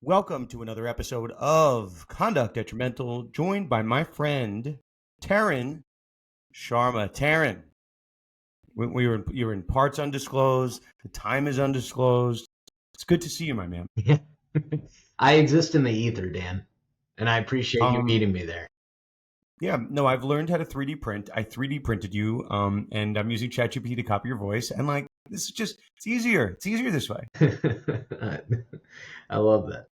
Welcome to another episode of Conduct Detrimental, joined by my friend Tarun Sharma. Tarun, you're in parts undisclosed. The time is undisclosed. It's good to see you, my man. Yeah. I exist in the ether, Dan, and I appreciate you meeting me there. Yeah, no, I've learned how to 3D print. I 3D printed you, and I'm using ChatGPT to copy your voice. And like, this is just, it's easier. It's easier this way. I love that.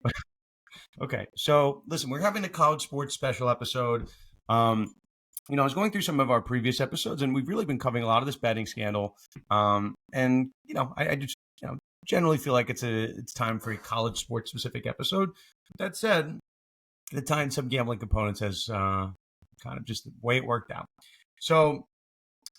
Okay, so listen, we're having a college sports special episode. I was going through some of our previous episodes, and we've really been covering a lot of this betting scandal. I just generally feel like it's time for a college sports specific episode. That said, the time some gambling components has kind of just the way it worked out. So,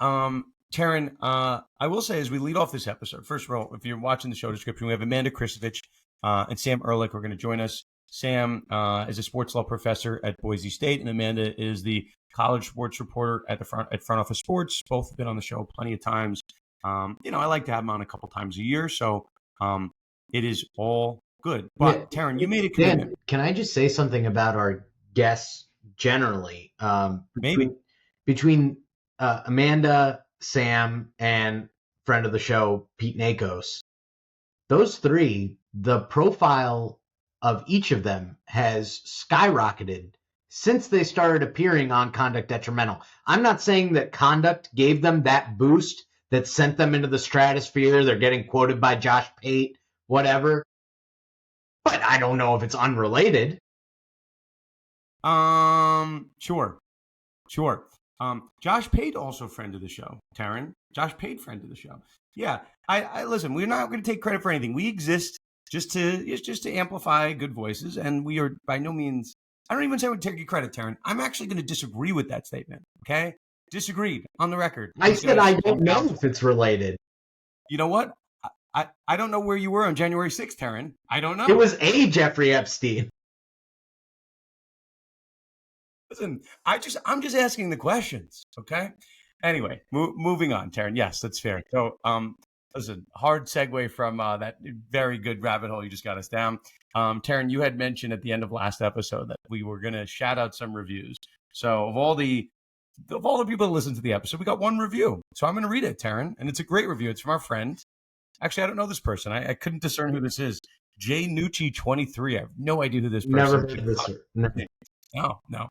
Tarun, I will say as we lead off this episode, first of all, if you're watching the show description, we have Amanda Christovich and Sam Ehrlich who are going to join us. Sam is a sports law professor at Boise State, and Amanda is the college sports reporter at Front Office Sports. Both have been on the show plenty of times. I like to have them on a couple times a year, so it is all good. But Tarun, you made a commitment. Dan, can I just say something about our guests generally? Maybe between Amanda, Sam, and friend of the show Pete Nakos, those three, the profile of each of them has skyrocketed since they started appearing on Conduct Detrimental. I'm not saying that Conduct gave them that boost that sent them into the stratosphere. They're getting quoted by Josh Pate, whatever. But I don't know if it's unrelated. Sure. Josh Pate, also friend of the show. Tarun, Josh Pate, friend of the show. Yeah, I listen. We're not going to take credit for anything. We exist just to amplify good voices, and we are by no means. I don't even say we take you credit, Tarun. I'm actually going to disagree with that statement. Okay, disagreed on the record. I said I don't know if it's related. You know what? I don't know where you were on January 6th, Tarun. I don't know. It was a Jeffrey Epstein. Listen, I'm just asking the questions, okay? Anyway, moving on, Tarun. Yes, that's fair. So, listen, hard segue from that very good rabbit hole you just got us down. Tarun, you had mentioned at the end of last episode that we were going to shout out some reviews. So, of all the people that listened to the episode, we got one review. So I'm going to read it, Tarun, and it's a great review. It's from our friend. Actually, I don't know this person. I couldn't discern who this is. J Nucci 23. I have no idea who this person is. Never heard of this. No.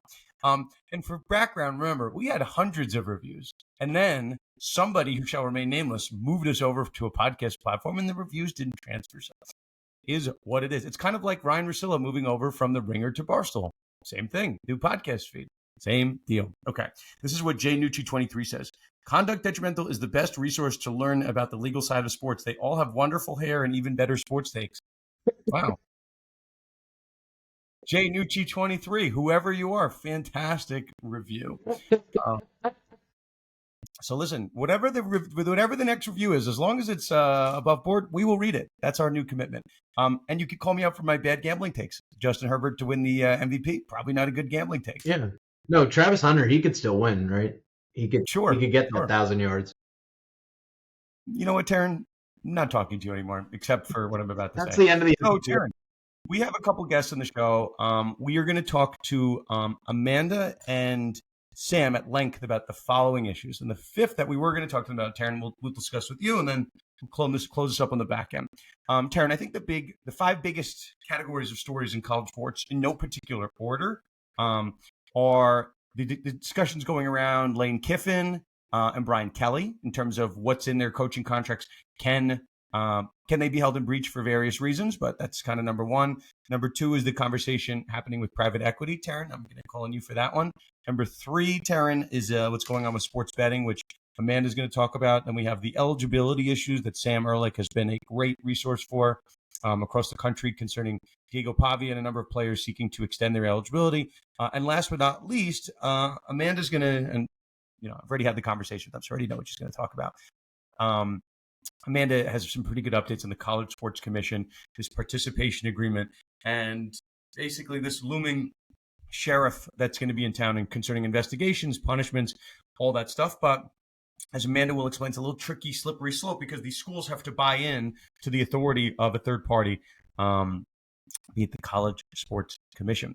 And for background, remember, we had hundreds of reviews. And then somebody who shall remain nameless moved us over to a podcast platform, and the reviews didn't transfer. So is what it is. It's kind of like Ryan Russillo moving over from The Ringer to Barstool. Same thing. New podcast feed. Same deal. Okay. This is what J Nucci 23 says. Conduct Detrimental is the best resource to learn about the legal side of sports. They all have wonderful hair and even better sports takes. Wow. J Nucci 23, whoever you are, fantastic review. So listen, whatever the next review is, as long as it's above board, we will read it. That's our new commitment. And you can call me out for my bad gambling takes. Justin Herbert to win the MVP, probably not a good gambling take. Yeah. No, Travis Hunter, he could still win, right? He could get that 1,000 yards. You know what, Tarun? I'm not talking to you anymore, except for what I'm about to say. That's the end of the episode. Tarun, we have a couple guests on the show. We are going to talk to Amanda and Sam at length about the following issues. And the fifth that we were going to talk to them about, Tarun, we'll discuss with you, and then we'll close this up on the back end. Tarun, I think the five biggest categories of stories in college sports, in no particular order, are the discussions going around Lane Kiffin and Brian Kelly in terms of what's in their coaching contracts. Can they be held in breach for various reasons? But that's kind of number one. Number two is the conversation happening with private equity. Tarun, I'm going to call on you for that one. Number three, Tarun, is what's going on with sports betting, which Amanda's going to talk about. Then we have the eligibility issues that Sam Ehrlich has been a great resource for across the country concerning Diego Pavia and a number of players seeking to extend their eligibility. And last but not least, Amanda's going to, and I've already had the conversation with them, so I already know what she's going to talk about. Amanda has some pretty good updates on the College Sports Commission, this participation agreement, and basically this looming sheriff that's going to be in town and concerning investigations, punishments, all that stuff. But as Amanda will explain, it's a little tricky, slippery slope because these schools have to buy in to the authority of a third party be it the College Sports Commission.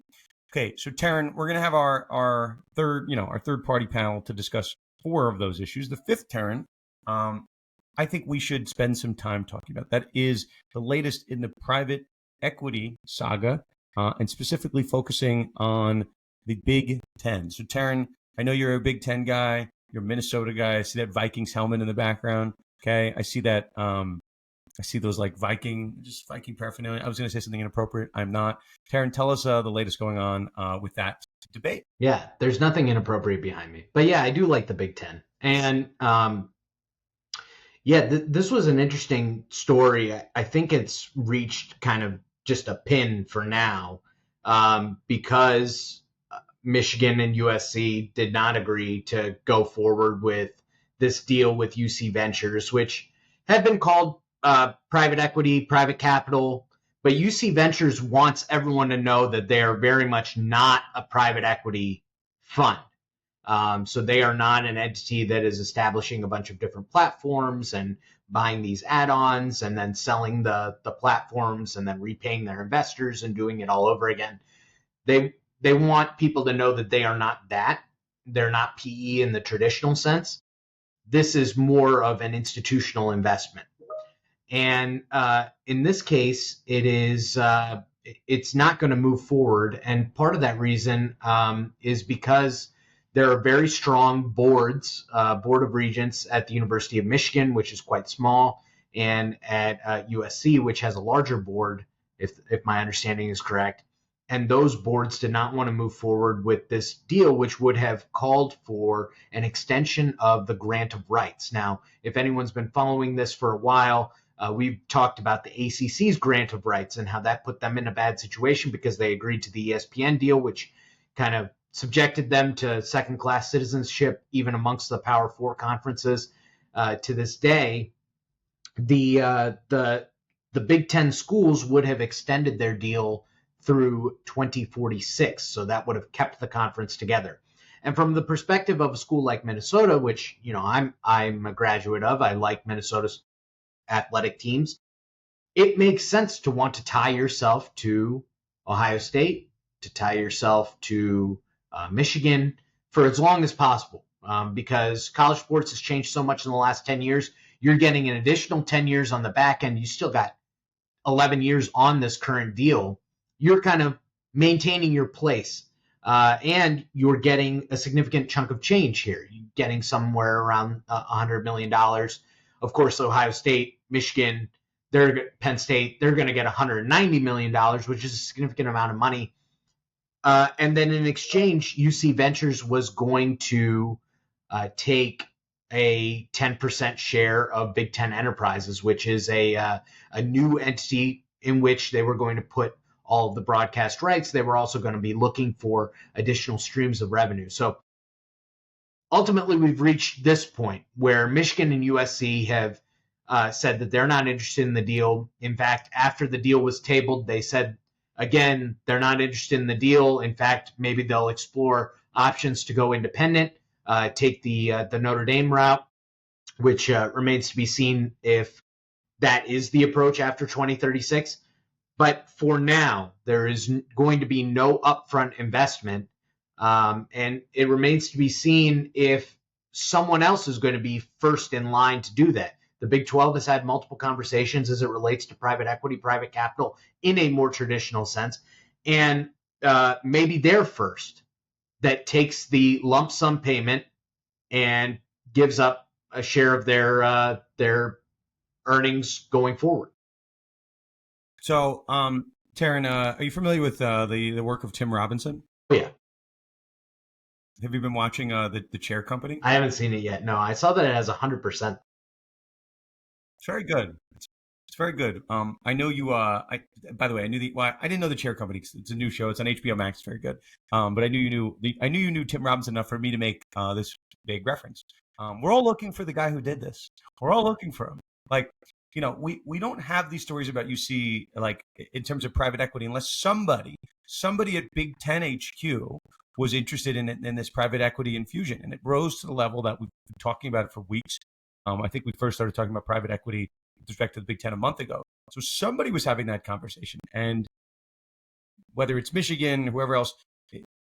Okay, so Taryn, we're going to have our third party panel to discuss 4 of those issues. The fifth, Taryn, I think we should spend some time talking about. That is the latest in the private equity saga, and specifically focusing on the Big Ten. So, Taryn, I know you're a Big Ten guy. You're a Minnesota guy. I see that Vikings helmet in the background. Okay, I see that. I see those like Viking paraphernalia. I was going to say something inappropriate. I'm not. Taryn, tell us the latest going on with that debate. Yeah, there's nothing inappropriate behind me. But yeah, I do like the Big Ten. And this was an interesting story. I think it's reached kind of just a pin for now, because Michigan and USC did not agree to go forward with this deal with UC Ventures, which had been called private equity, private capital. But UC Ventures wants everyone to know that they are very much not a private equity fund. So they are not an entity that is establishing a bunch of different platforms and buying these add-ons and then selling the platforms and then repaying their investors and doing it all over again. They want people to know that they are not that. They're not PE in the traditional sense. This is more of an institutional investment. And in this case, it's not going to move forward. And part of that reason is because there are very strong boards, Board of Regents at the University of Michigan, which is quite small, and at USC, which has a larger board, if my understanding is correct. And those boards did not want to move forward with this deal, which would have called for an extension of the grant of rights. Now, if anyone's been following this for a while, we've talked about the ACC's grant of rights and how that put them in a bad situation because they agreed to the ESPN deal, which kind of subjected them to second-class citizenship, even amongst the Power Four conferences. To this day, the Big Ten schools would have extended their deal through 2046, so that would have kept the conference together. And from the perspective of a school like Minnesota, which I'm a graduate of, I like Minnesota's athletic teams. It makes sense to want to tie yourself to Ohio State, to tie yourself to Michigan for as long as possible, because college sports has changed so much in the last 10 years. You're getting an additional 10 years on the back end. You still got 11 years on this current deal. You're kind of maintaining your place, and you're getting a significant chunk of change here. You're getting somewhere around $100 million. Of course, Ohio State, Michigan, Penn State, they're going to get $190 million, which is a significant amount of money. And then in exchange, UC Ventures was going to take a 10% share of Big Ten Enterprises, which is a new entity in which they were going to put all of the broadcast rights. They were also going to be looking for additional streams of revenue. So ultimately, we've reached this point where Michigan and USC have said that they're not interested in the deal. In fact, after the deal was tabled, they said, again, they're not interested in the deal. In fact, maybe they'll explore options to go independent, take the Notre Dame route, which remains to be seen if that is the approach after 2036. But for now, there is going to be no upfront investment. And it remains to be seen if someone else is going to be first in line to do that. The Big 12 has had multiple conversations as it relates to private equity, private capital in a more traditional sense. And maybe they're first that takes the lump sum payment and gives up a share of their earnings going forward. So, Taryn, are you familiar with the work of Tim Robinson? Oh, yeah. Have you been watching the Chair Company? I haven't seen it yet. No, I saw that it has 100%. It's very good. It's very good. I know you. By the way, I didn't know the Chair Company. It's a new show. It's on HBO Max. It's very good. But I knew you knew Tim Robinson enough for me to make this big reference. We're all looking for the guy who did this. We're all looking for him. Like, we don't have these stories about UC like in terms of private equity unless somebody at Big Ten HQ was interested in this private equity infusion, and it rose to the level that we've been talking about it for weeks. I think we first started talking about private equity with respect to the Big Ten a month ago. So somebody was having that conversation, and whether it's Michigan, whoever else,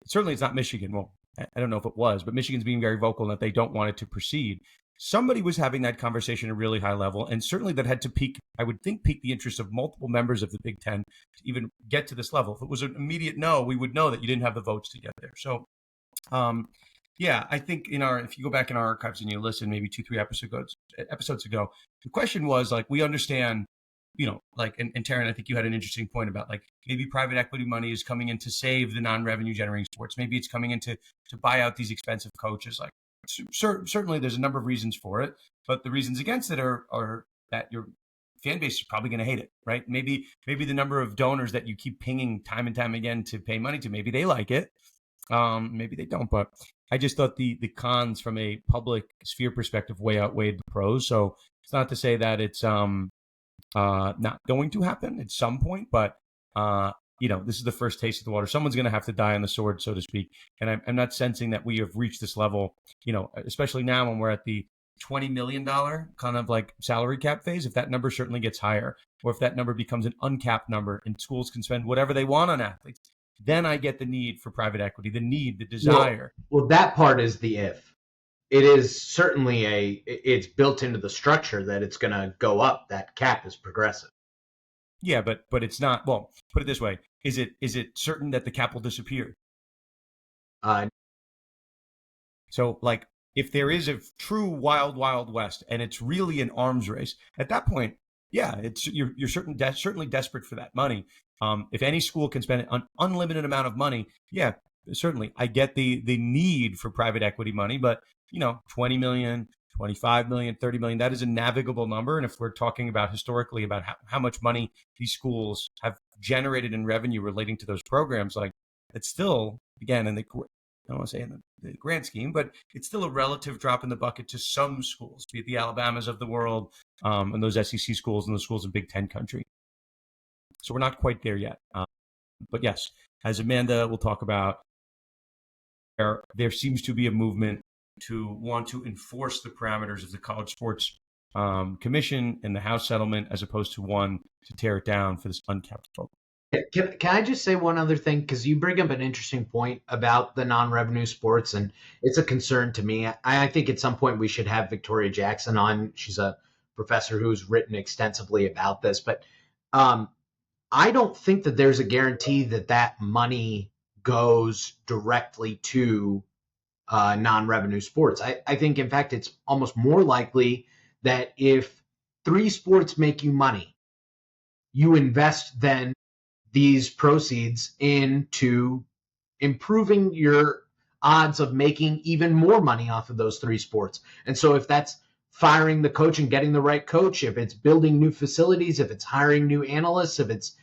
certainly it's not Michigan. Well, I don't know if it was, but Michigan's being very vocal that they don't want it to proceed. Somebody was having that conversation at a really high level, and certainly that had to pique, I would think, pique the interest of multiple members of the Big Ten to even get to this level. If it was an immediate no, we would know that you didn't have the votes to get there. So, yeah, I think if you go back in our archives and you listen, maybe 2-3 episodes ago, the question was like, we understand, like, and Taryn, I think you had an interesting point about like maybe private equity money is coming in to save the non-revenue generating sports. Maybe it's coming in to buy out these expensive coaches. Like, certainly there's a number of reasons for it, but the reasons against it are that your fan base is probably going to hate it, right? Maybe the number of donors that you keep pinging time and time again to pay money to, maybe they like it. Maybe they don't, but I just thought the cons from a public sphere perspective way outweighed the pros. So it's not to say that it's not going to happen at some point, but this is the first taste of the water. Someone's going to have to die on the sword, so to speak. And I'm not sensing that we have reached this level, especially now when we're at the $20 million kind of like salary cap phase. If that number certainly gets higher, or if that number becomes an uncapped number and schools can spend whatever they want on athletes, then I get the need for private equity, the desire. Well, that part is the if. It is certainly it's built into the structure that it's going to go up. That cap is progressive. Yeah, but it's not. Well, put it this way: is it certain that the cap will disappear? So, like, if there is a true wild west, and it's really an arms race, at that point, yeah, you're certainly desperate for that money. If any school can spend an unlimited amount of money, yeah, certainly, I get the need for private equity money, but 20 million. 25 million, 30 million, that is a navigable number. And if we're talking about historically about how much money these schools have generated in revenue relating to those programs, like, it's still, again, I don't want to say in the grand scheme, but it's still a relative drop in the bucket to some schools, be it the Alabamas of the world, and those SEC schools and those schools in Big Ten country. So we're not quite there yet. But yes, as Amanda will talk about, there seems to be a movement to want to enforce the parameters of the College Sports Commission and the House settlement, as opposed to one to tear it down for this uncapped program. Can I just say one other thing? Because you bring up an interesting point about the non-revenue sports, and it's a concern to me. I think at some point we should have Victoria Jackson on. She's a professor who's written extensively about this, but I don't think that there's a guarantee that money goes directly to non-revenue sports. I think, in fact, it's almost more likely that if 3 sports make you money, you invest then these proceeds into improving your odds of making even more money off of those 3 sports. And so if that's firing the coach and getting the right coach, if it's building new facilities, if it's hiring new analysts, if it's,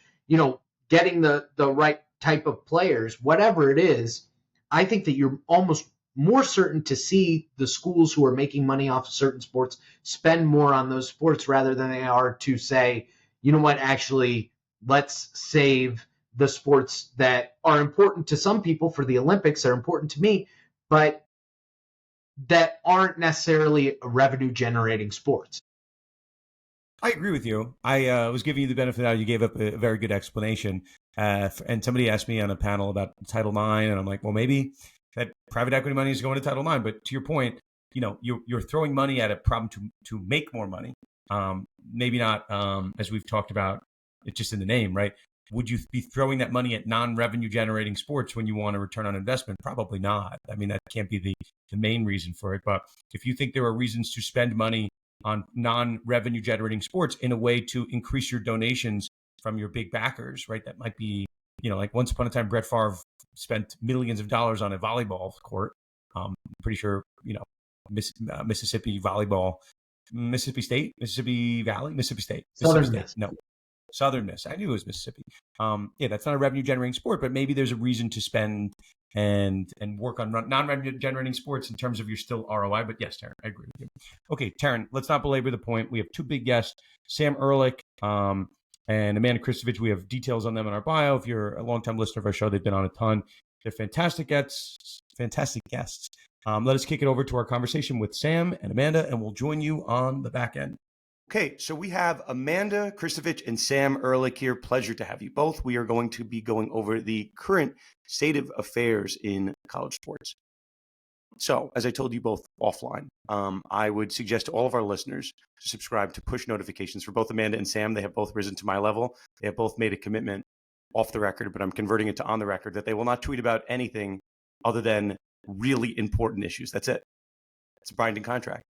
getting the right type of players, whatever it is, I think that you're almost more certain to see the schools who are making money off of certain sports spend more on those sports rather than they are to say, you know what, actually, let's save the sports that are important to some people for the Olympics, are important to me, but that aren't necessarily revenue-generating sports. I agree with you. I was giving you the benefit of the doubt. You gave up a very good explanation. And somebody asked me on a panel about Title IX, and I'm like, well, maybe that private equity money is going to Title IX. But to your point, you're throwing money at a problem to make more money. Maybe not, as we've talked about, it's just in the name, right? Would you be throwing that money at non-revenue generating sports when you want a return on investment? Probably not. I mean, that can't be the main reason for it. But if you think there are reasons to spend money on non-revenue generating sports in a way to increase your donations from your big backers, right? That might be, like once upon a time, Brett Favre spent millions of dollars on a volleyball court. I'm pretty sure, Mississippi volleyball, Mississippi State, Mississippi Valley, Mississippi State. Southern Miss. No, Southern Miss. I knew it was Mississippi. Yeah, that's not a revenue generating sport, but maybe there's a reason to spend and work on non-revenue generating sports in terms of your still ROI. But yes, Taryn, I agree with you. Okay, Taryn, let's not belabor the point. We have 2 big guests, Sam Ehrlich and Amanda Christovich. We have details on them in our bio. If you're a longtime listener of our show, they've been on a ton. They're fantastic guests. Let us kick it over to our conversation with Sam and Amanda, and we'll join you on the back end. Okay, so we have Amanda Christovich and Sam Ehrlich here. Pleasure to have you both. We are going to be going over the current state of affairs in college sports. So, as I told you both offline, I would suggest to all of our listeners to subscribe to push notifications for both Amanda and Sam. They have both risen to my level. They have both made a commitment off the record, but I'm converting it to on the record that they will not tweet about anything other than really important issues. That's it. It's a binding contract.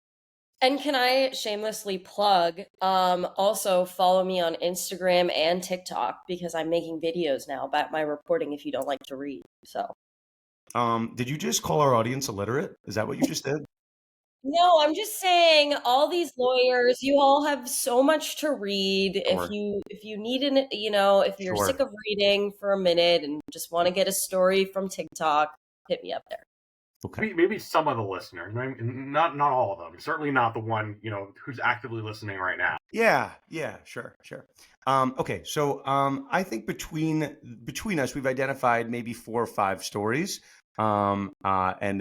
And can I shamelessly plug, also follow me on Instagram and TikTok because I'm making videos now about my reporting if you don't like to read. So, Did you just call our audience illiterate? Is that what you just did? no, I'm just saying all these lawyers, you all have so much to read. Sure. If you need an, if you're Sure. sick of reading for a minute and just want to get a story from TikTok, hit me up there. Okay. Maybe some of the listeners, not all of them. Certainly not the one who's actively listening right now. Yeah, sure. Okay, so I think between us, we've identified maybe 4 or 5 stories, and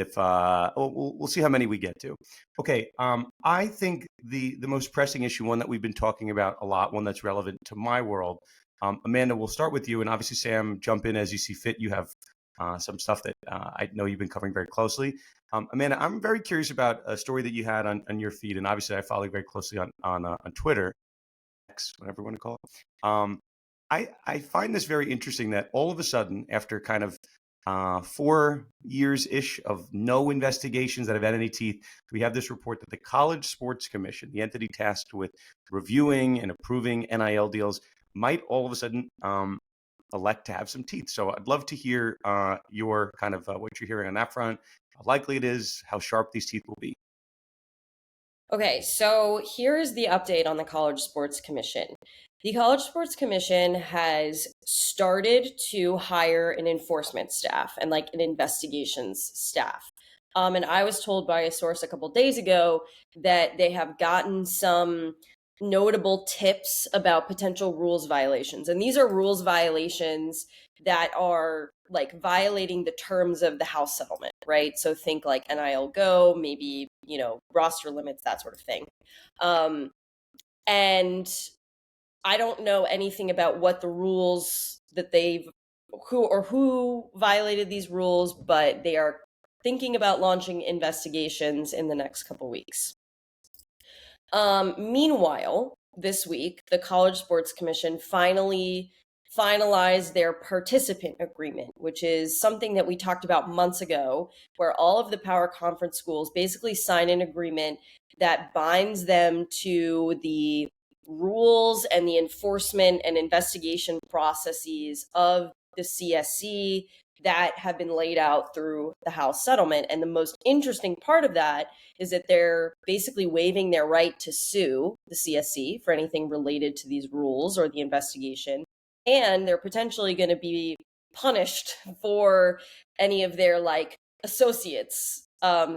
if we'll see how many we get to. Okay, I think the most pressing issue, one that we've been talking about a lot, one that's relevant to my world. Amanda, we'll start with you, and obviously Sam, jump in as you see fit. You have some stuff that I know you've been covering very closely. Amanda, I'm very curious about a story that you had on your feed, and obviously I follow you very closely on Twitter, X, whatever you want to call it. I find this very interesting that all of a sudden, after kind of 4 years-ish of no investigations that have had any teeth, we have this report that the College Sports Commission, the entity tasked with reviewing and approving NIL deals, might all of a sudden elect to have some teeth. So I'd love to hear your kind of what you're hearing on that front, how likely it is, how sharp these teeth will be. Okay, so here is the update on the College Sports Commission. The College Sports Commission has started to hire an enforcement staff and like an investigations staff. And I was told by a source a couple days ago that they have gotten some notable tips about potential rules violations. And these are rules violations that are like violating the terms of the House settlement, right? So think like NIL Go, maybe, roster limits, that sort of thing. And I don't know anything about what the rules that who violated these rules, but they are thinking about launching investigations in the next couple weeks. Meanwhile, this week, the College Sports Commission finally finalized their participant agreement, which is something that we talked about months ago, where all of the power conference schools basically sign an agreement that binds them to the rules and the enforcement and investigation processes of the CSC that have been laid out through the House settlement. And the most interesting part of that is that they're basically waiving their right to sue the CSC for anything related to these rules or the investigation. And they're potentially going to be punished for any of their associates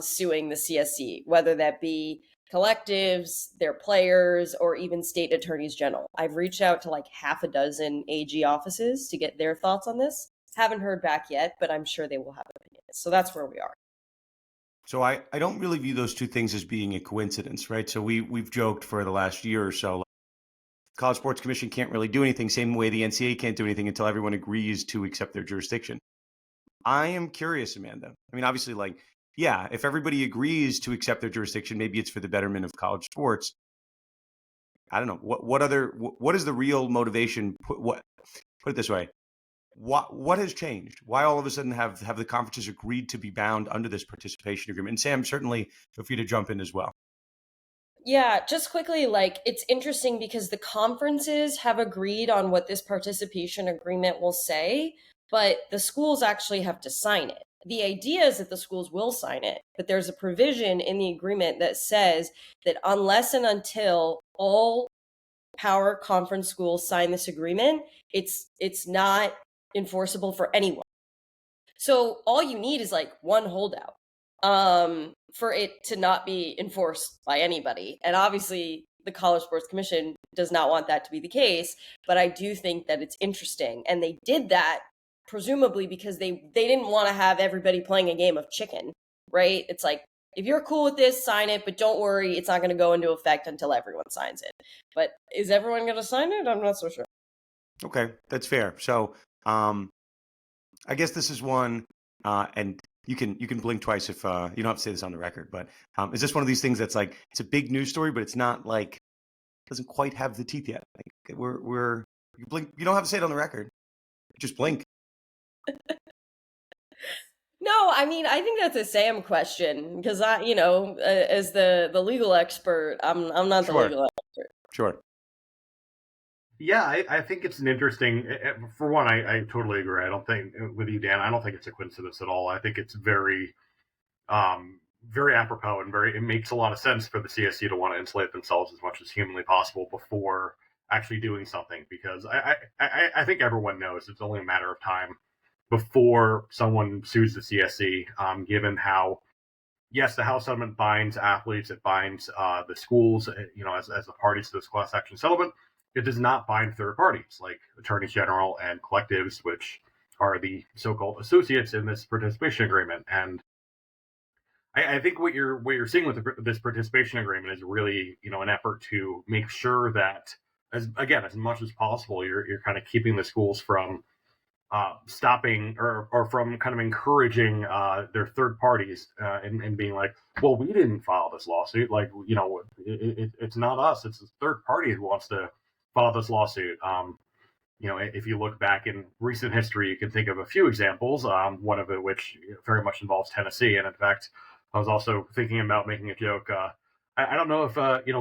suing the CSC, whether that be collectives, their players, or even state attorneys general. I've reached out to like half a dozen AG offices to get their thoughts on this. Haven't heard back yet, but I'm sure they will have opinions. So that's where we are. So I don't really view those two things as being a coincidence, right? So we've joked for the last year or so, College Sports Commission can't really do anything, same way the NCAA can't do anything until everyone agrees to accept their jurisdiction. I am curious, Amanda. I mean, obviously, if everybody agrees to accept their jurisdiction, maybe it's for the betterment of college sports. I don't know. What is the real motivation? Put it this way. What has changed? Why all of a sudden have the conferences agreed to be bound under this participation agreement? And Sam, certainly feel free to jump in as well. Yeah, just quickly, it's interesting because the conferences have agreed on what this participation agreement will say, but the schools actually have to sign it. The idea is that the schools will sign it, but there's a provision in the agreement that says that unless and until all power conference schools sign this agreement, it's not enforceable for anyone. So all you need is one holdout for it to not be enforced by anybody. And obviously the College Sports Commission does not want that to be the case, but I do think that it's interesting. And they did that presumably because they didn't want to have everybody playing a game of chicken, right? It's like if you're cool with this, sign it, but don't worry, it's not going to go into effect until everyone signs it. But is everyone going to sign it? I'm not so sure. Okay, that's fair. So I guess this is one, and you can blink twice if you don't have to say this on the record, but is this one of these things that's like, it's a big news story, but it's not like, doesn't quite have the teeth yet? Like you blink, you don't have to say it on the record. Just blink. No, I mean, I think that's a Sam question because as the legal expert, I'm not the Sure. legal expert. Sure. Yeah, I think it's an interesting. For one, I totally agree. I don't think with you, Dan. I don't think it's a coincidence at all. I think it's very, very apropos and it makes a lot of sense for the CSC to want to insulate themselves as much as humanly possible before actually doing something. Because I think everyone knows it's only a matter of time before someone sues the CSC. Given how, yes, the House settlement binds athletes, it binds the schools, as the parties to this class action settlement. It does not bind third parties like attorneys general and collectives, which are the so-called associates in this participation agreement. And I think what you're seeing with this participation agreement is really, an effort to make sure that, as much as possible, you're kind of keeping the schools from stopping or from kind of encouraging their third parties and being like, well, we didn't file this lawsuit. Like, it's not us. It's the third party who wants to file this lawsuit. If you look back in recent history, you can think of a few examples, one of it which very much involves Tennessee. And in fact, I was also thinking about making a joke. I don't know if,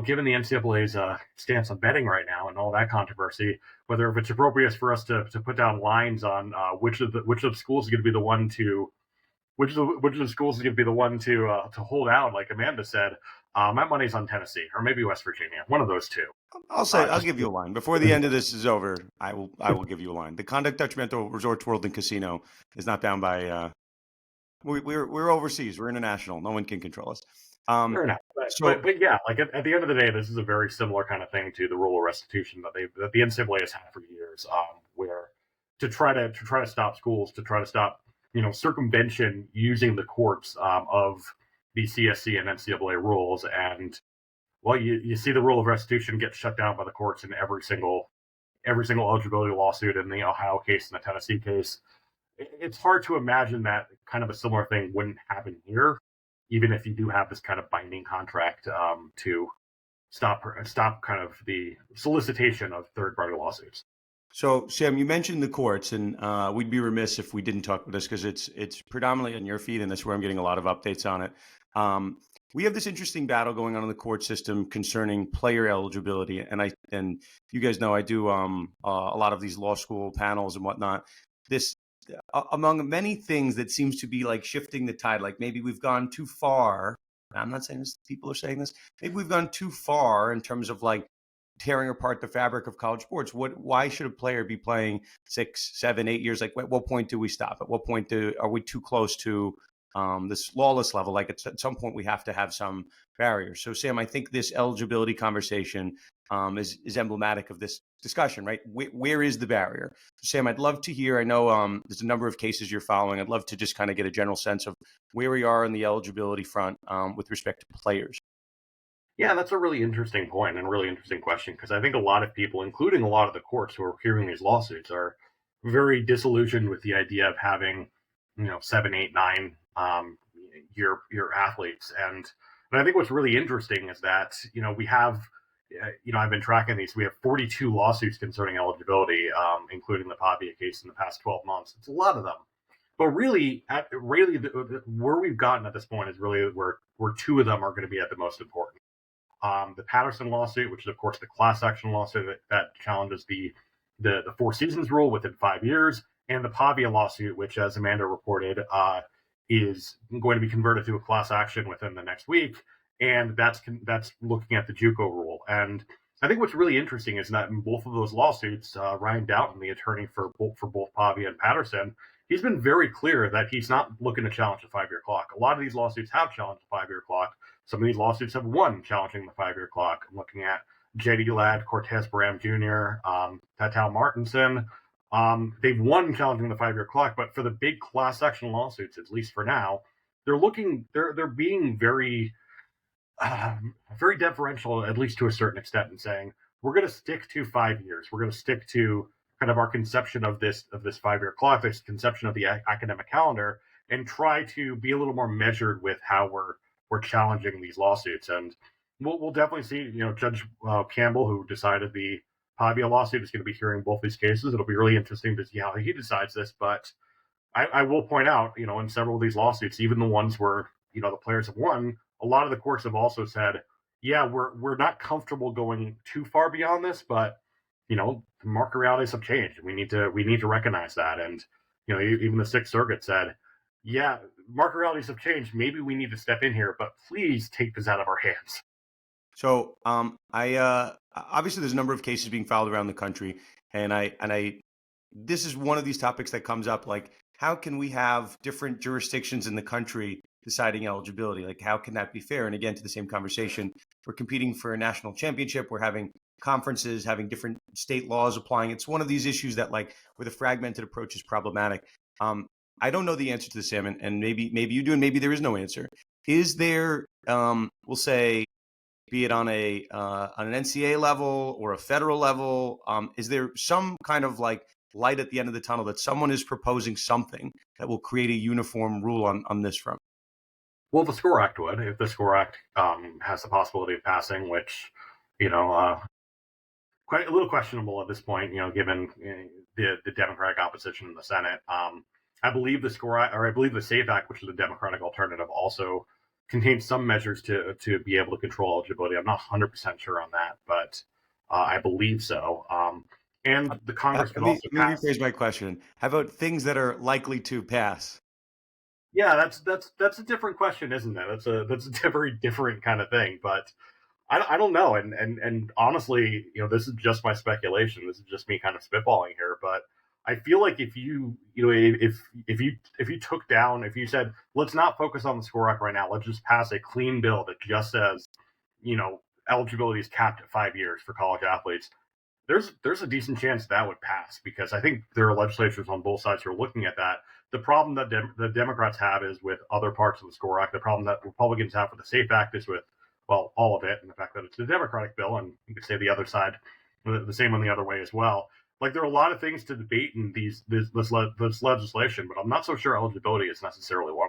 given the NCAA's stance on betting right now and all that controversy, whether if it's appropriate for us to put down lines on which of the schools is going to be the one to hold out, like Amanda said. My money's on Tennessee or maybe West Virginia, one of those two. I'll give you a line before the end of this is over. I will give you a line. The Conduct Detrimental Resorts World and Casino is not bound by. We're overseas. We're international. No one can control us. Fair enough. But yeah, like at the end of the day, this is a very similar kind of thing to the rule of restitution that the NCAA has had for years, where to try to stop schools, to try to stop circumvention using the courts of the CSC and NCAA rules. And well, you see the rule of restitution get shut down by the courts in every single eligibility lawsuit, in the Ohio case and the Tennessee case. It's hard to imagine that kind of a similar thing wouldn't happen here, even if you do have this kind of binding contract to stop kind of the solicitation of third-party lawsuits. So, Sam, you mentioned the courts, and we'd be remiss if we didn't talk about this because it's predominantly on your feed, and that's where I'm getting a lot of updates on it. We have this interesting battle going on in the court system concerning player eligibility, and you guys know I do a lot of these law school panels and whatnot. This among many things that seems to be like shifting the tide, like maybe we've gone too far. I'm not saying this, people are saying this. Maybe we've gone too far in terms of like tearing apart the fabric of college sports. Why should a player be playing 6, 7, 8 years? Like, at what point do we stop? At what point are we too close to this lawless level? Like at some point we have to have some barriers. So Sam, I think this eligibility conversation is emblematic of this discussion, right? Where is the barrier? So Sam, I'd love to hear, I know there's a number of cases you're following. I'd love to just kind of get a general sense of where we are on the eligibility front with respect to players. Yeah, that's a really interesting point and a really interesting question, because I think a lot of people, including a lot of the courts who are hearing these lawsuits, are very disillusioned with the idea of having, 7, 8, 9 year athletes. And I think what's really interesting is that, we have, I've been tracking these. We have 42 lawsuits concerning eligibility, including the Pavia case in the past 12 months. It's a lot of them. But really, where we've gotten at this point is really where 2 of them are going to be at the most important. The Patterson lawsuit, which is, of course, the class action lawsuit that challenges the 4 seasons rule within 5 years, and the Pavia lawsuit, which, as Amanda reported, is going to be converted to a class action within the next week, and that's looking at the JUCO rule. And I think what's really interesting is that in both of those lawsuits, Ryan Doughton, the attorney for both Pavia and Patterson, he's been very clear that he's not looking to challenge the 5-year clock. A lot of these lawsuits have challenged the 5-year clock. Some of these lawsuits have won challenging the 5-year clock. I'm looking at J.D. Ladd, Cortez Bram Jr., Tatao Martinson. They've won challenging the 5-year clock, but for the big class action lawsuits, at least for now, they're being very deferential, at least to a certain extent, in saying we're going to stick to 5 years. We're going to stick to kind of our conception of this 5 year clock, this conception of the academic calendar, and try to be a little more measured with how we're challenging these lawsuits. And we'll definitely see. Judge Campbell, who decided the Pavia lawsuit, is going to be hearing both these cases. It'll be really interesting to see how he decides this. But I will point out, in several of these lawsuits, even the ones where the players have won, a lot of the courts have also said, yeah, we're not comfortable going too far beyond this, but the market realities have changed. We need to recognize that. And even the Sixth Circuit said, yeah, market realities have changed. Maybe we need to step in here, but please take this out of our hands. So, I obviously there's a number of cases being filed around the country, and I this is one of these topics that comes up. Like, how can we have different jurisdictions in the country deciding eligibility? Like, how can that be fair? And again, to the same conversation, we're competing for a national championship. We're having conferences, having different state laws applying. It's one of these issues that, like, where the fragmented approach is problematic. I don't know the answer to this, Sam, and maybe you do, and maybe there is no answer. Is there, we'll say, be it on an NCAA level or a federal level, is there some kind of like light at the end of the tunnel that someone is proposing something that will create a uniform rule on this front? Well, the SCORE Act would, if the SCORE Act has the possibility of passing, which, quite a little questionable at this point, given the Democratic opposition in the Senate. I believe the SAFE Act, which is the Democratic alternative, also contains some measures to be able to control eligibility. I'm not 100% sure on that, but I believe so. And the Congress could also pass. Let me rephrase my question. How about things that are likely to pass? Yeah, that's a different question, isn't it? That's a very different kind of thing. But I don't know, and honestly, this is just my speculation. This is just me kind of spitballing here. But I feel like if you said, let's not focus on the SCORE Act right now, let's just pass a clean bill that just says, eligibility is capped at 5 years for college athletes, there's a decent chance that would pass, because I think there are legislatures on both sides who are looking at that. The problem that the Democrats have is with other parts of the SCORE Act. The problem that Republicans have with the SAFE Act is with, well, all of it, and the fact that it's a Democratic bill, and you could say the other side, the same on the other way as well. Like, there are a lot of things to debate in this legislation, but I'm not so sure eligibility is necessarily one.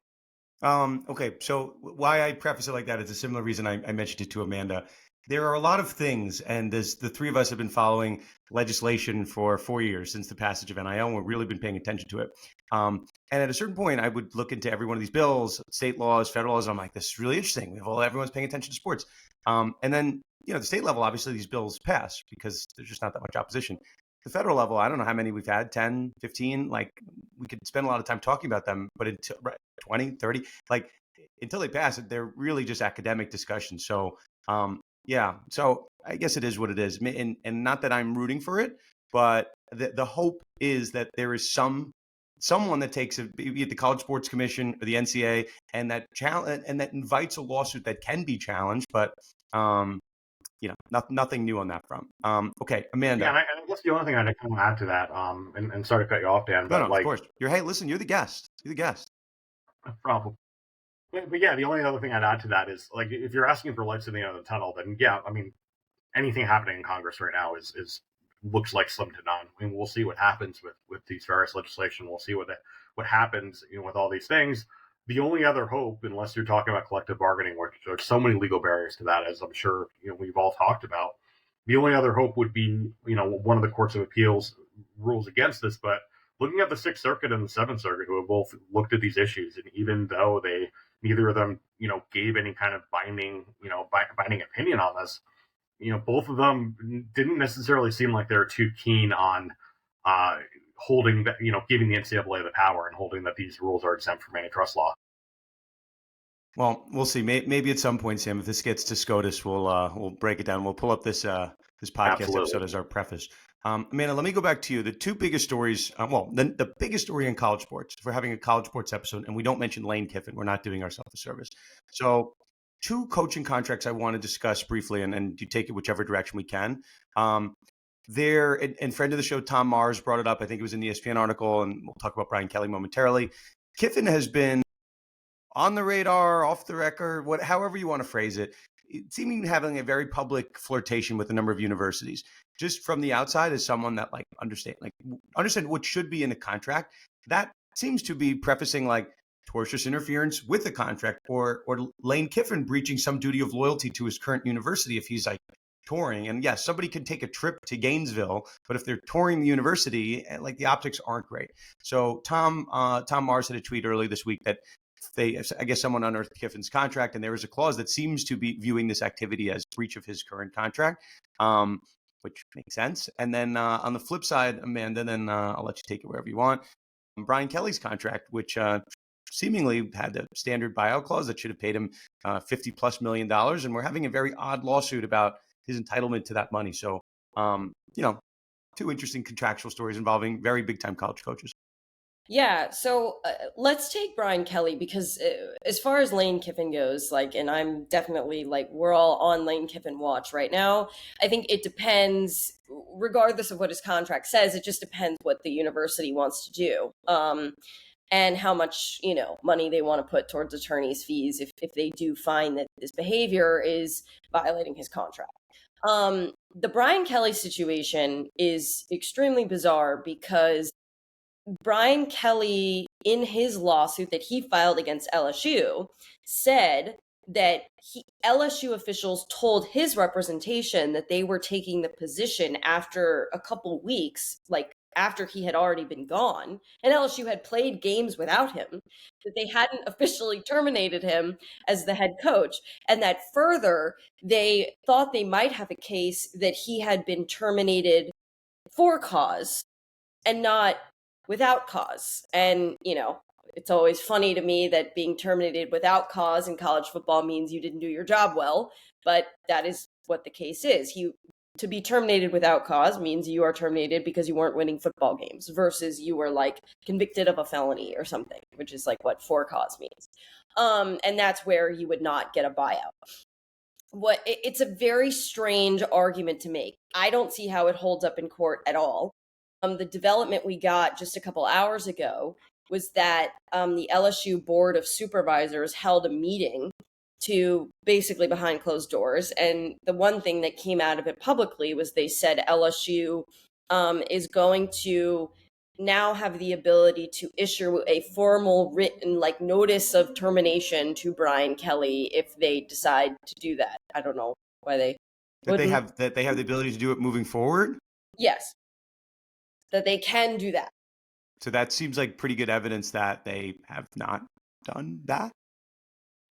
Okay, so why I preface it like that is a similar reason I mentioned it to Amanda. There are a lot of things, and the three of us have been following legislation for 4 years since the passage of NIL, and we've really been paying attention to it. And at a certain point, I would look into every one of these bills, state laws, federal laws, and I'm like, this is really interesting. Everyone's paying attention to sports. And then, the state level, obviously these bills pass because there's just not that much opposition. The federal level, I don't know how many we've had, 10, 15, like we could spend a lot of time talking about them, but until 20, 30, like until they pass it, they're really just academic discussions. So, yeah, so I guess it is what it is. And not that I'm rooting for it, but the hope is that there is someone that takes be it the College Sports Commission or the NCAA, and that invites a lawsuit that can be challenged, but nothing new on that front. Okay, Amanda. Yeah, and I guess the only thing I'd kind of add to that, and sorry to cut you off, Dan, but of course. Hey, listen, you're the guest. No problem. But yeah, the only other thing I'd add to that is, like, if you're asking for lights in the end of the tunnel, then yeah, I mean, anything happening in Congress right now is looks like slim to none. I mean, we'll see what happens with these various legislation. We'll see what happens, with all these things. The only other hope, unless you're talking about collective bargaining, where there's so many legal barriers to that, as I'm sure we've all talked about, the only other hope would be one of the courts of appeals rules against this. But looking at the Sixth Circuit and the Seventh Circuit, who have both looked at these issues, and even though neither of them gave any kind of binding opinion on this, both of them didn't necessarily seem like they were too keen on holding that, giving the NCAA the power and holding that these rules are exempt from antitrust law. Well, we'll see. Maybe at some point, Sam, if this gets to SCOTUS, we'll break it down. We'll pull up this podcast episode as our preface. Amanda, let me go back to you. The two biggest stories, the biggest story in college sports, if we're having a college sports episode, and we don't mention Lane Kiffin, we're not doing ourselves a service. So two coaching contracts I want to discuss briefly, and you take it whichever direction we can. There, and friend of the show, Tom Mars, brought it up. I think it was in the ESPN article, and we'll talk about Brian Kelly momentarily. Kiffin has been on the radar, off the record, however you want to phrase it, seeming having a very public flirtation with a number of universities. Just from the outside, as someone that understand what should be in a contract, that seems to be prefacing tortious interference with the contract, or Lane Kiffin breaching some duty of loyalty to his current university if he's touring. And yes, somebody can take a trip to Gainesville, but if they're touring the university, the optics aren't great. So Tom Mars had a tweet early this week that I guess someone unearthed Kiffin's contract, and there is a clause that seems to be viewing this activity as breach of his current contract, which makes sense. And then on the flip side, Amanda, then I'll let you take it wherever you want. Brian Kelly's contract, which seemingly had the standard buyout clause that should have paid him $50+ million, and we're having a very odd lawsuit about his entitlement to that money. So, two interesting contractual stories involving very big time college coaches. Yeah, so let's take Brian Kelly, because as far as Lane Kiffin goes, and I'm definitely we're all on Lane Kiffin watch right now. I think it depends, regardless of what his contract says, it just depends what the university wants to do. And how much, money they want to put towards attorney's fees if they do find that this behavior is violating his contract. The Brian Kelly situation is extremely bizarre because Brian Kelly, in his lawsuit that he filed against LSU, said that LSU officials told his representation that they were taking the position after a couple weeks, after he had already been gone, and LSU had played games without him, that they hadn't officially terminated him as the head coach, and that further, they thought they might have a case that he had been terminated for cause and not without cause. And, it's always funny to me that being terminated without cause in college football means you didn't do your job well, but that is what the case is. To be terminated without cause means you are terminated because you weren't winning football games versus you were convicted of a felony or something, which is what for cause means. And that's where you would not get a buyout. It's a very strange argument to make. I don't see how it holds up in court at all. The development we got just a couple hours ago was that the LSU Board of Supervisors held a meeting to basically behind closed doors. And the one thing that came out of it publicly was they said LSU is going to now have the ability to issue a formal written notice of termination to Brian Kelly if they decide to do that. I don't know why they have the ability to do it moving forward. Yes, that they can do that. So that seems like pretty good evidence that they have not done that.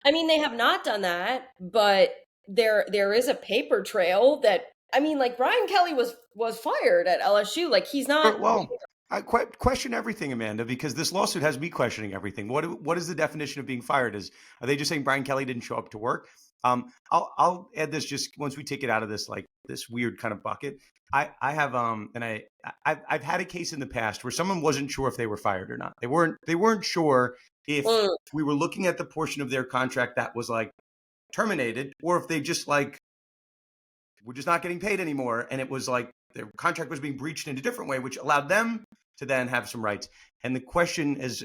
I mean, they have not done that, but there is a paper trail that, Brian Kelly was fired at LSU. He's not. Well, I question everything, Amanda, because this lawsuit has me questioning everything. What is the definition of being fired? Are they just saying Brian Kelly didn't show up to work? I'll add this just once we take it out of this this weird kind of bucket. I have I've had a case in the past where someone wasn't sure if they were fired or not. They weren't sure if we were looking at the portion of their contract that was terminated, or if they just we're just not getting paid anymore, and it was their contract was being breached in a different way, which allowed them to then have some rights. And the question, as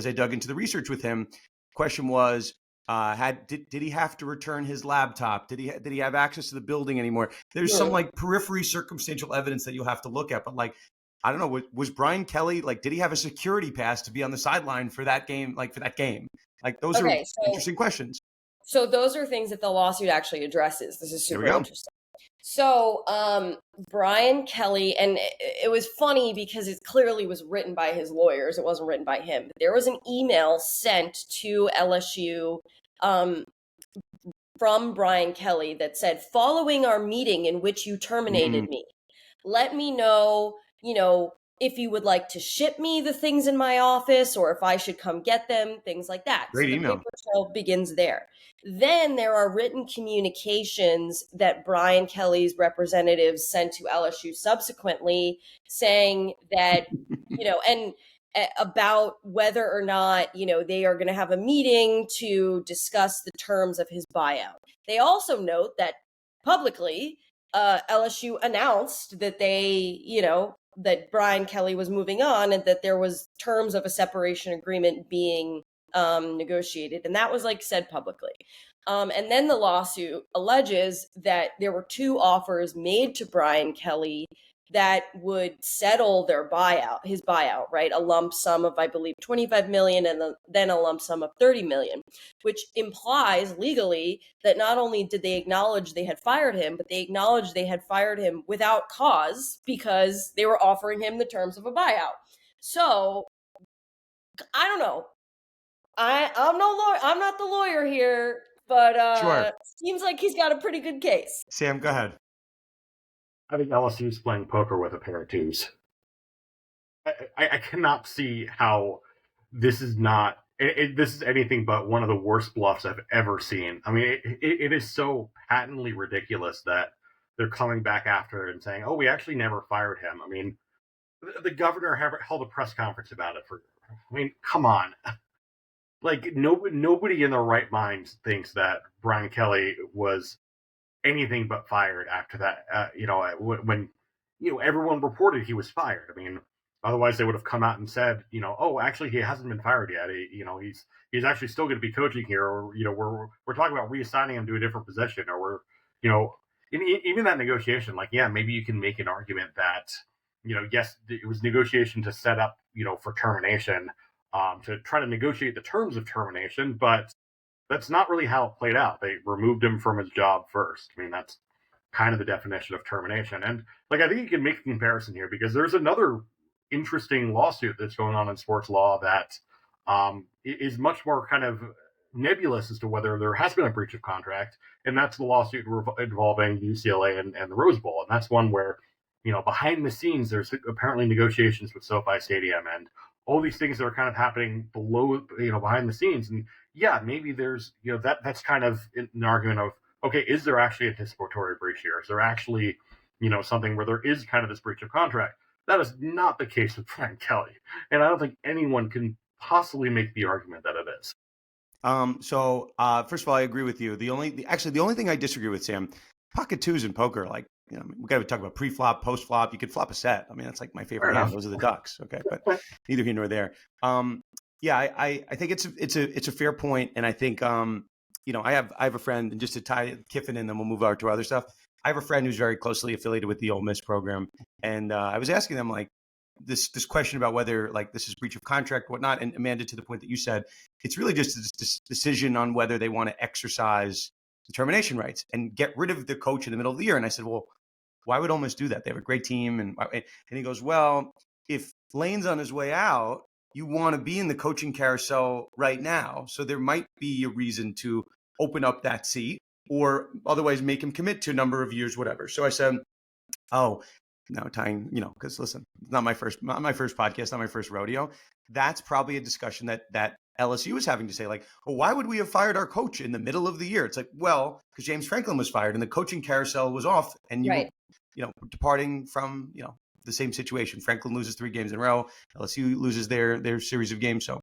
I dug into the research with him, the question was, did he have to return his laptop? Did he have access to the building anymore? There's some periphery circumstantial evidence that you'll have to look at, but I don't know, was Brian Kelly did he have a security pass to be on the sideline for that game? Those are interesting questions. So those are things that the lawsuit actually addresses. This is super interesting. So Brian Kelly, and it was funny because it clearly was written by his lawyers. It wasn't written by him. But there was an email sent to LSU from Brian Kelly that said, following our meeting in which you terminated me, let me know, if you would like to ship me the things in my office or if I should come get them, things like that. Great email. The paper trail begins there. Then there are written communications that Brian Kelly's representatives sent to LSU subsequently saying that, and about whether or not, they are going to have a meeting to discuss the terms of his buyout. They also note that publicly, LSU announced that that Brian Kelly was moving on and that there was terms of a separation agreement being negotiated, and that was like said publicly. And then the lawsuit alleges that there were two offers made to Brian Kelly that would settle his buyout, right? A lump sum of, I believe, 25 million and then a lump sum of 30 million, which implies legally that not only did they acknowledge they had fired him, but they acknowledged they had fired him without cause because they were offering him the terms of a buyout. So I don't know. I'm no lawyer. I'm not the lawyer here, but Sure. seems like he's got a pretty good case. Sam, go ahead. I think LSU's playing poker with a pair of twos. I cannot see how this is not. This is anything but one of the worst bluffs I've ever seen. I mean, it is so patently ridiculous that they're coming back after it and saying, "Oh, we actually never fired him." I mean, the governor held a press conference about it. I mean, come on. Like nobody in their right mind thinks that Brian Kelly was anything but fired after that. When everyone reported he was fired. I mean, otherwise they would have come out and said, oh, actually he hasn't been fired yet. He's actually still going to be coaching here, or we're talking about reassigning him to a different position, or even that negotiation. Like, yeah, maybe you can make an argument that yes, it was negotiation to set up for termination, to try to negotiate the terms of termination, but that's not really how it played out. They removed him from his job first. I mean, that's kind of the definition of termination. And I think you can make a comparison here because there's another interesting lawsuit that's going on in sports law that is much more kind of nebulous as to whether there has been a breach of contract. And that's the lawsuit involving UCLA and the Rose Bowl. And that's one where, behind the scenes, there's apparently negotiations with SoFi Stadium and all these things that are kind of happening below, behind the scenes. And yeah, maybe there's, that's kind of an argument of, okay, is there actually a anticipatory breach here? Is there actually, something where there is kind of this breach of contract? That is not the case with Brian Kelly. And I don't think anyone can possibly make the argument that it is. So first of all, I agree with you. The only thing I disagree with, Sam, pocket twos in poker, like, we got to talk about pre-flop, post-flop. You could flop a set. I mean, that's like my favorite hand. Those are the ducks. Okay, but neither here nor there. Yeah, I think it's a fair point, and I think I have a friend, and just to tie Kiffin in, then we'll move on to other stuff. I have a friend who's very closely affiliated with the Ole Miss program, and I was asking them like this question about whether like this is breach of contract, or whatnot. And Amanda, to the point that you said, it's really just this decision on whether they want to exercise the termination rights and get rid of the coach in the middle of the year. And I said, well, why would Ole Miss do that? They have a great team, and he goes, well, if Lane's on his way out, you want to be in the coaching carousel right now. So there might be a reason to open up that seat, or otherwise make him commit to a number of years, whatever. So I said, oh, now tying, because listen, it's not my first podcast, not my first rodeo. That's probably a discussion that LSU is having to say, like, well, why would we have fired our coach in the middle of the year? It's like, well, because James Franklin was fired and the coaching carousel was off, and you, Right. Departing from, the same situation. Franklin loses 3 games in a row. LSU loses their series of games. So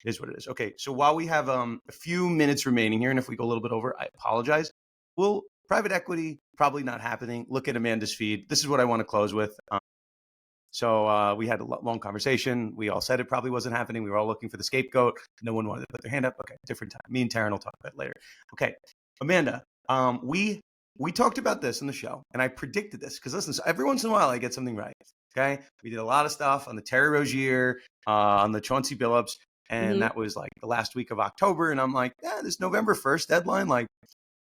it is what it is. Okay. So while we have a few minutes remaining here, and if we go a little bit over, I apologize. Well, private equity, probably not happening. Look at Amanda's feed. This is what I want to close with. So we had a long conversation. We all said it probably wasn't happening. We were all looking for the scapegoat. No one wanted to put their hand up. Okay, different time. Me and Tarun will talk about it later. Okay, Amanda, we talked about this in the show, and I predicted this because listen, so every once in a while I get something right. Okay, we did a lot of stuff on the Terry Rozier, on the Chauncey Billups, and that was like the last week of October, and I'm like, this November 1st deadline, like,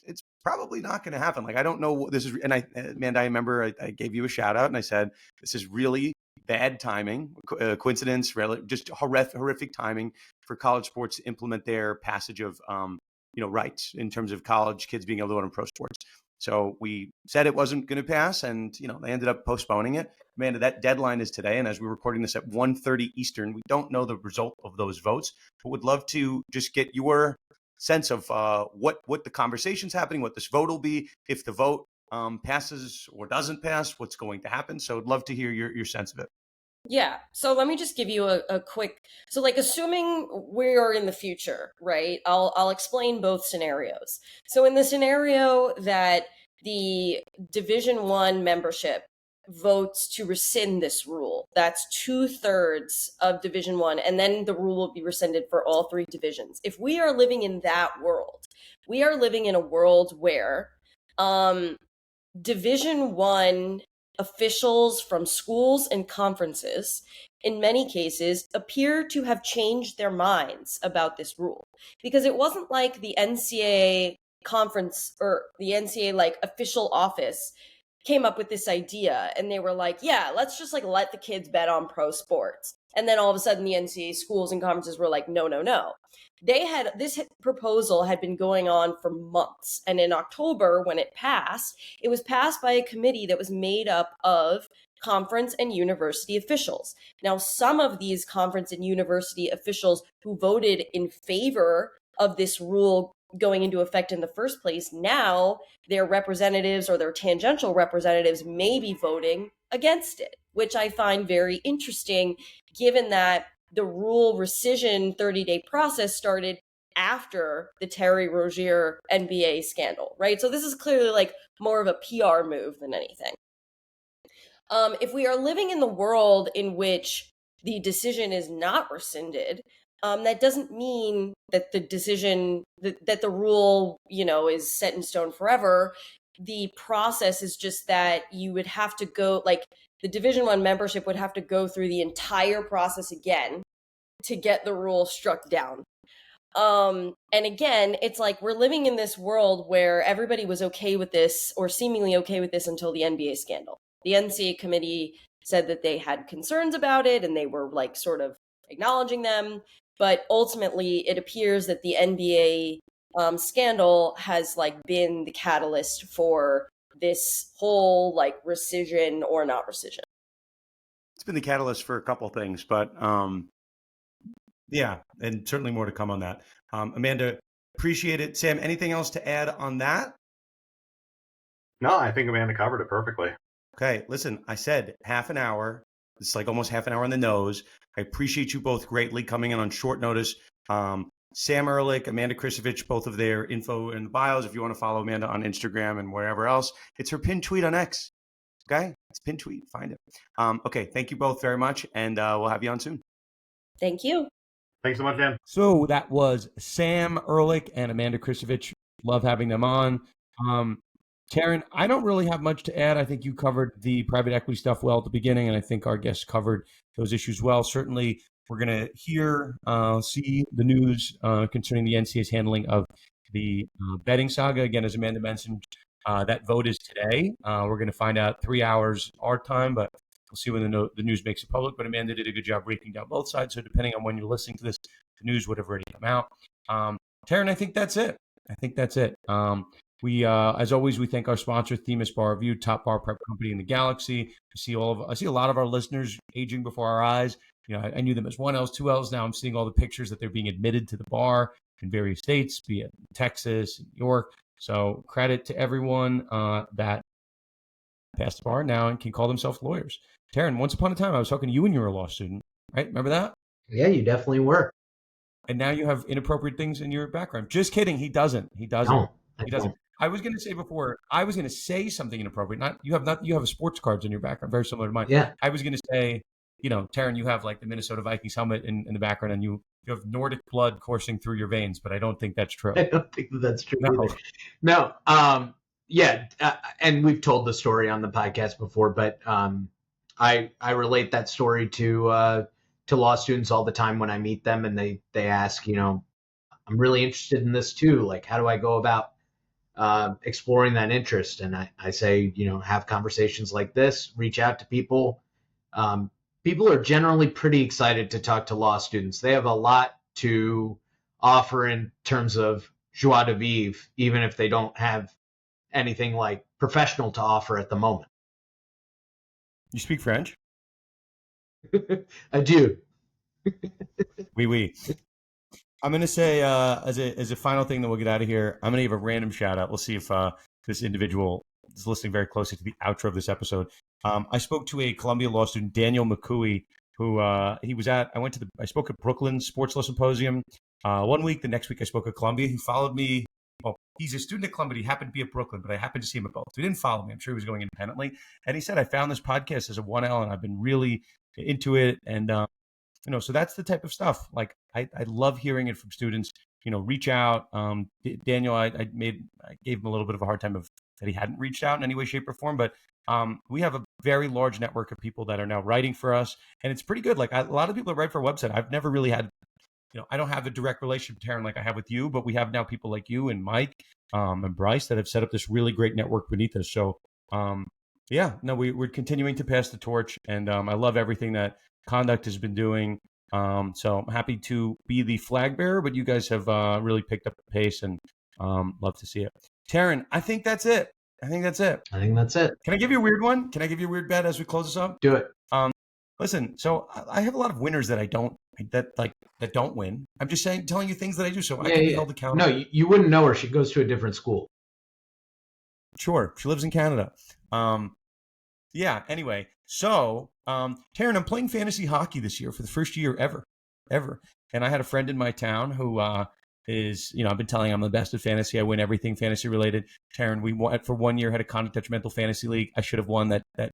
it's probably not going to happen. Like, I don't know what this is. And Amanda, I remember I gave you a shout out and I said, this is really bad timing, coincidence, just horrific timing for college sports to implement their passage of, rights in terms of college kids being able to go to pro sports. So we said it wasn't going to pass, and, they ended up postponing it. Amanda, that deadline is today. And as we're recording this at 1:30 Eastern, we don't know the result of those votes, but would love to just get your sense of what the conversation's happening, what this vote will be, if the vote passes or doesn't pass, what's going to happen. So I'd love to hear your sense of it. Yeah. So let me just give you a quick, so like assuming we're in the future, right? I'll explain both scenarios. So in the scenario that the Division I membership votes to rescind this rule. That's 2/3 of Division One, and then the rule will be rescinded for all three divisions. If we are living in that world, we are living in a world where Division One officials from schools and conferences, in many cases, appear to have changed their minds about this rule, because it wasn't like the NCAA conference or the NCAA like official office came up with this idea and they were like, yeah, let's just like let the kids bet on pro sports. And then all of a sudden the NCAA schools and conferences were like, no, no, no. This proposal had been going on for months. And in October, when it was passed by a committee that was made up of conference and university officials. Now, some of these conference and university officials who voted in favor of this rule going into effect in the first place, now their representatives or their tangential representatives may be voting against it, which I find very interesting, given that the rule rescission 30-day process started after the Terry Rozier NBA scandal, right? So this is clearly like more of a PR move than anything. If we are living in the world in which the decision is not rescinded, that doesn't mean that the decision, that the rule, is set in stone forever. The process is just that you would have to go, like the Division One membership would have to go through the entire process again to get the rule struck down. And again, it's like we're living in this world where everybody was okay with this or seemingly okay with this until the NBA scandal. The NCAA committee said that they had concerns about it and they were like sort of acknowledging them. But ultimately, it appears that the NBA scandal has like been the catalyst for this whole like rescission or not rescission. It's been the catalyst for a couple of things, but yeah, and certainly more to come on that. Amanda, appreciate it. Sam, anything else to add on that? No, I think Amanda covered it perfectly. Okay, listen, I said half an hour. It's like almost half an hour on the nose. I appreciate you both greatly coming in on short notice. Sam Ehrlich, Amanda Christovich, both of their info in the bios. If you want to follow Amanda on Instagram and wherever else, it's her pinned tweet on X. Okay, it's pinned tweet. Find it. Okay, thank you both very much, and we'll have you on soon. Thank you. Thanks so much, Dan. So that was Sam Ehrlich and Amanda Christovich. Love having them on. Tarun, I don't really have much to add. I think you covered the private equity stuff well at the beginning, and I think our guests covered those issues well. Certainly, we're going to see the news concerning the NCAA's handling of the betting saga. Again, as Amanda mentioned, that vote is today. We're going to find out 3 hours our time, but we'll see when the news makes it public. But Amanda did a good job breaking down both sides. So depending on when you're listening to this, the news would have already come out. Tarun, I think that's it. We, as always, we thank our sponsor, Themis Bar Review, top bar prep company in the galaxy. I see a lot of our listeners aging before our eyes. I knew them as 1Ls, 2Ls. Now I'm seeing all the pictures that they're being admitted to the bar in various states, be it Texas, New York. So credit to everyone that passed the bar now and can call themselves lawyers. Tarun, once upon a time, I was talking to you when you were a law student, right? Remember that? Yeah, you definitely were. And now you have inappropriate things in your background. Just kidding. He doesn't. No, I don't. I was going to say before, I was going to say something inappropriate. You have sports cards in your background, very similar to mine. Yeah. I was going to say, Tarun, you have like the Minnesota Vikings helmet in the background, and you have Nordic blood coursing through your veins, but I don't think that's true. I don't think that's true No. either. No. And we've told the story on the podcast before, but I relate that story to law students all the time when I meet them, and they ask, I'm really interested in this too. Like, how do I go about exploring that interest? And I say, have conversations like this, reach out to people. People are generally pretty excited to talk to law students. They have a lot to offer in terms of joie de vivre, even if they don't have anything like professional to offer at the moment. You speak French? I do. Oui. I'm going to say, as a final thing that we'll get out of here, I'm going to give a random shout out. We'll see if this individual is listening very closely to the outro of this episode. I spoke to a Columbia law student, Daniel McCooey, who I spoke at Brooklyn Sports Law Symposium 1 week. The next week I spoke at Columbia. He followed me. Well, He's a student at Columbia. He happened to be at Brooklyn, but I happened to see him at both. He didn't follow me. I'm sure he was going independently. And he said, I found this podcast as a 1L and I've been really into it. And, so that's the type of stuff. Like, I love hearing it from students, reach out. Daniel, I gave him a little bit of a hard time that he hadn't reached out in any way, shape, or form. But we have a very large network of people that are now writing for us. And it's pretty good. Like, a lot of people that write for our website, I've never really had, I don't have a direct relationship, Taryn, like I have with you, but we have now people like you and Mike and Bryce that have set up this really great network beneath us. So, we're continuing to pass the torch. And I love everything that Conduct has been doing. So I'm happy to be the flag bearer, but you guys have really picked up the pace and love to see it. Taryn, I think that's it. I think that's it. Can I give you a weird one? Can I give you a weird bet as we close this up? Do it. Listen, so I have a lot of winners that don't win. I'm just telling you things that I do so I can be held accountable. No, you wouldn't know her. She goes to a different school. Sure. She lives in Canada. Anyway. So, Taryn, I'm playing fantasy hockey this year for the first year ever. And I had a friend in my town who is, I've been telling him I'm the best at fantasy. I win everything fantasy related. Taryn, we for 1 year had a condetrimental fantasy league. I should have won that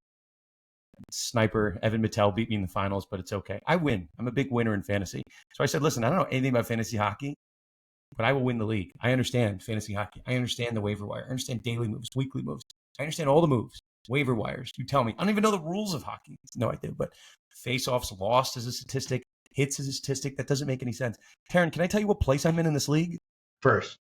sniper. Evan Mattel beat me in the finals, but it's okay. I win. I'm a big winner in fantasy. So I said, listen, I don't know anything about fantasy hockey, but I will win the league. I understand fantasy hockey. I understand the waiver wire. I understand daily moves, weekly moves. I understand all the moves. Waiver wires. You tell me. I don't even know the rules of hockey. No idea. But face-offs lost is a statistic. Hits is a statistic. That doesn't make any sense. Taryn, can I tell you what place I'm in this league? First.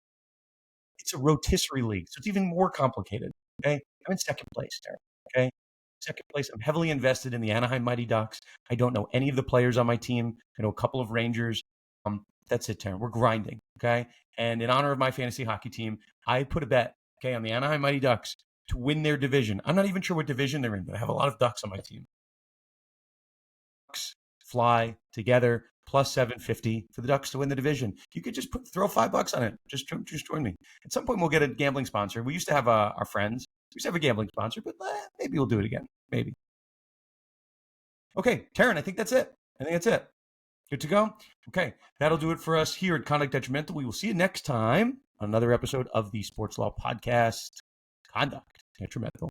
It's a rotisserie league, so it's even more complicated. Okay, I'm in second place, Taryn. Okay, second place. I'm heavily invested in the Anaheim Mighty Ducks. I don't know any of the players on my team. I know a couple of Rangers. That's it, Taryn. We're grinding. Okay, and in honor of my fantasy hockey team, I put a bet. Okay, on the Anaheim Mighty Ducks to win their division. I'm not even sure what division they're in, but I have a lot of Ducks on my team. Ducks fly together plus 750 for the Ducks to win the division. You could just throw $5 on it. Just join me. At some point, we'll get a gambling sponsor. We used to have our friends. We used to have a gambling sponsor, but maybe we'll do it again. Maybe. Okay, Taryn, I think that's it. Good to go? Okay, that'll do it for us here at Conduct Detrimental. We will see you next time on another episode of the Sports Law Podcast, Conduct Detrimental.